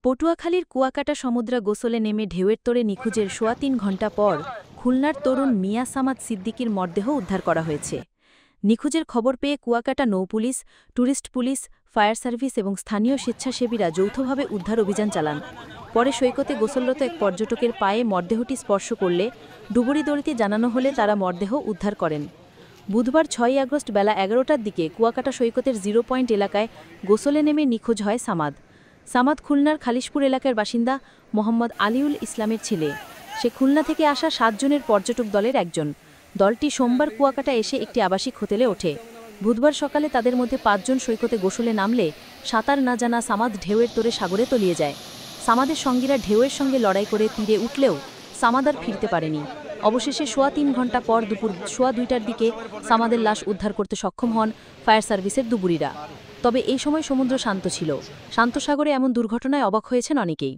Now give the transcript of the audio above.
পটুয়াখালীর কুয়াকাটা সমুদ্রা গোসলে নেমে ঢেউয়ের তোড়ে নিখোঁজের সোয়া ৩ ঘণ্টা পর খুলনার তরুণ মিয়া সামাদ সিদ্দিকীর মরদেহ উদ্ধার করা হয়েছে। নিখোঁজের খবর পেয়ে কুয়াকাটা নৌপুলিশ, ট্যুরিস্ট পুলিশ, ফায়ার সার্ভিস এবং স্থানীয় স্বেচ্ছাসেবীরা যৌথভাবে উদ্ধার অভিযান চালান। পরে সৈকতে গোসলরত এক পর্যটকের পায়ে মরদেহটি স্পর্শ করলে ডুবুরিদড়িতে জানানো হলে তারা মরদেহ উদ্ধার করেন। বুধবার ৬ আগস্ট বেলা ১১টার দিকে কুয়াকাটা সৈকতের 0 পয়েন্ট এলাকায় গোসলে নেমে নিখোঁজ হয় সামাদ। সামাদ খুলনার খালিশপুর এলাকার বাসিন্দা মোহাম্মদ আলিউল ইসলামের ছেলে। সে খুলনা থেকে আসা ৭ জনের পর্যটক দলের একজন। দলটি সোমবার কুয়াকাটা এসে একটি আবাসিক হোটেলে ওঠে। বুধবার সকালে তাদের মধ্যে ৫ জন সৈকতে গোসলে নামলে সাঁতার না জানা সামাদ ঢেউয়ের তোড়ে সাগরে তলিয়ে যায়। সামাদের সঙ্গীরা ঢেউয়ের সঙ্গে লড়াই করে তীরে উঠলেও সামাদ আর ফিরতে পারেনি। অবশেষে সোয়া ৩ ঘণ্টা পর দুপুর সোয়া ২টার দিকে সামাদের লাশ উদ্ধার করতে সক্ষম হন ফায়ার সার্ভিসের ডুবুরিরা। তবে এই সময় সমুদ্র শান্ত ছিল। শান্ত সাগরে এমন দুর্ঘটনায় অবাক হয়েছেন অনেকেই।